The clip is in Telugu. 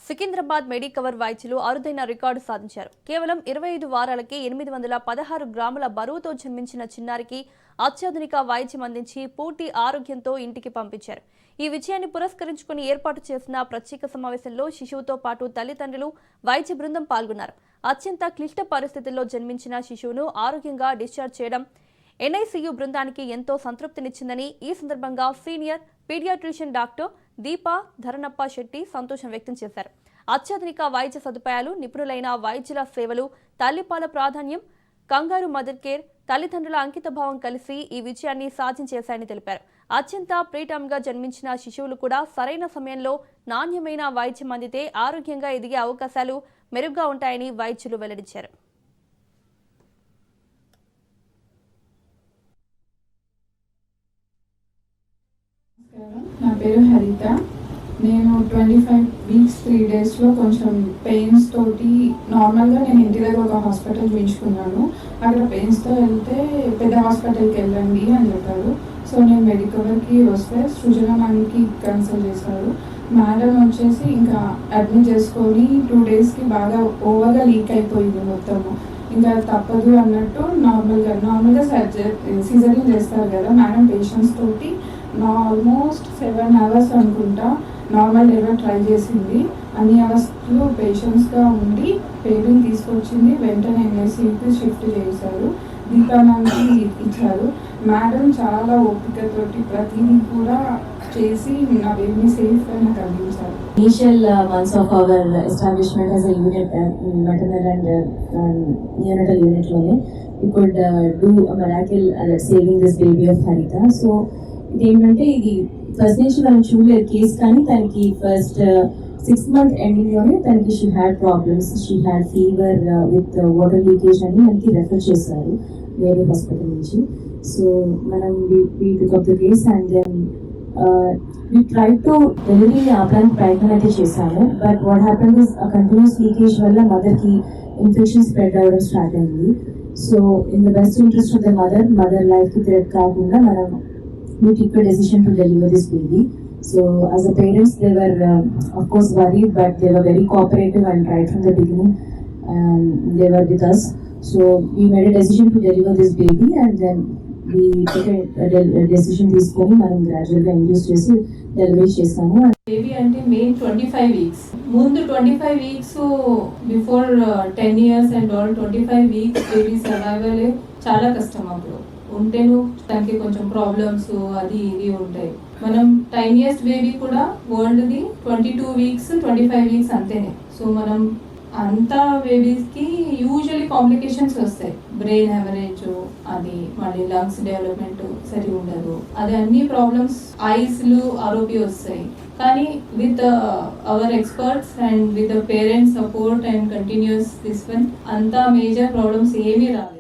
సికింద్రాబాద్ మెడికవర్ వైద్యులు అరుదైన రికార్డు సాధించారు. కేవలం 25 వారాలకే 816 గ్రాముల బరువుతో జన్మించిన చిన్నారికి అత్యాధునిక వైద్యం అందించి పూర్తి ఆరోగ్యంతో ఇంటికి పంపించారు. ఈ విజయాన్ని పురస్కరించుకుని ఏర్పాటు చేసిన ప్రత్యేక సమావేశంలో శిశువుతో పాటు తల్లిదండ్రులు, వైద్య బృందం పాల్గొన్నారు. అత్యంత క్లిష్ట పరిస్థితుల్లో జన్మించిన శిశువును ఆరోగ్యంగా డిశ్చార్జ్ చేయడం ఎన్ఐసియు బృందానికి ఎంతో సంతృప్తినిచ్చిందని ఈ సందర్భంగా senior paediatrician doctor Deepa Dharanappa Shetty సంతోషం వ్యక్తం చేశారు. అత్యాధునిక వైద్య సదుపాయాలు, నిపుణులైన వైద్యుల సేవలు, తల్లిపాల ప్రాధాన్యం, కంగారు మదర్ కేర్, తల్లిదండ్రుల అంకితభావం కలిసి ఈ విజయాన్ని సాధించేశాయని తెలిపారు. అత్యంత ప్రీటర్మ్గా జన్మించిన శిశువులు కూడా సరైన సమయంలో నాణ్యమైన వైద్యం అందితే ఆరోగ్యంగా ఎదిగే అవకాశాలు మెరుగ్గా ఉంటాయని వైద్యులు వెల్లడించారు. నా పేరు హరిత. నేను 25 వీక్స్ 3 డేస్లో కొంచెం పెయిన్స్ తోటి నార్మల్గా నేను ఇంటి దగ్గర ఒక హాస్పిటల్ చూపించుకున్నాను. అక్కడ పెయిన్స్తో వెళ్తే పెద్ద హాస్పిటల్కి వెళ్ళండి అని చెప్పారు. సో నేను మెడికవర్కి వస్తే సృజన మ్యామ్కి కన్సల్ట్ చేశారు. మేడం వచ్చేసి ఇంకా అడ్మిట్ చేసుకొని 2 డేస్కి బాగా ఓవర్గా లీక్ అయిపోయింది మొత్తము. ఇంకా తప్పదు అన్నట్టు నార్మల్గా సిజరీన్ చేస్తారు కదా మేడం. పేషెంట్స్ తోటి ఆల్మోస్ట్ 7 అవర్స్ అనుకుంటా నార్మల్ డెలివరీ ట్రై చేసింది. అన్ని అవర్స్లో పేషెంట్స్గా ఉండి బేబీని తీసుకొచ్చింది. వెంటనే ఎన్ఐసియూకి షిఫ్ట్ చేశారు. దీపా మ్యామ్కి ఇచ్చారు. మేడం చాలా ఓపికతోటి ప్రతిదీ కూడా చేసి నా బేబీని సేఫ్గా నాకు అందించారు. Initial months of our establishment as a unit, maternal and neonatal unit, we could do a miracle saving this baby of Harita. So ఇదేంటంటే ఇది ఫస్ట్ నుంచి మనం చూడలేదు కేసు, కానీ తనకి ఫస్ట్ 6 month ఎండింగ్లోనే తనకి she had problems, she had fever with water leakage అని మనకి రెఫర్ చేశారు వేరే హాస్పిటల్ నుంచి. సో మనం we took up the case and then we try to delivery ఆపడానికి ప్రయత్నం అయితే చేశాము. బట్ వాట్ హ్యాపెండ్ ఇస్ ఆ కంటిన్యూస్ లీకేజ్ వల్ల మదర్కి ఇన్ఫెక్షన్ స్ప్రెడ్ అవ్వడం స్టార్ట్ అయింది. So in the best interest of the mother లైఫ్కి థ్రెట్ కాకుండా మనం we took a decision to deliver this baby. So as a parents, they were of course worried, but they were very cooperative and right from the beginning they were with us. So we made a decision to deliver this baby and then we took a decision తీసుకొని మనం గ్రాడ్యువల్గా ఇండ్యూస్ చేసి డెలివరీ చేస్తాము. బేబీ అంటే మెయిన్ 25 వీక్స్ ముందు 25 weeks before 10 years and all 25 weeks baby survival చాలా కష్టం. అప్పుడు ఉంటేను దానికి కొంచెం ప్రాబ్లమ్స్ అది ఇది ఉంటాయి. మనం 10 years బేబీ కూడా వరల్డ్ది 22 వీక్స్ 25 వీక్స్ అంతేనే. సో మనం అంతా బేబీస్కి యూజువల్లీ కాంప్లికేషన్స్ వస్తాయి. బ్రెయిన్ హెమరేజ్, అది మళ్ళీ లంగ్స్ డెవలప్మెంట్ సరి ఉండదు, అది అన్ని ప్రాబ్లమ్స్, ఐస్లు ఆరోపి వస్తాయి. కానీ with our experts and with the parents support and continuous this one అంతా మేజర్ ప్రాబ్లమ్స్ ఏమీ రాలేదు.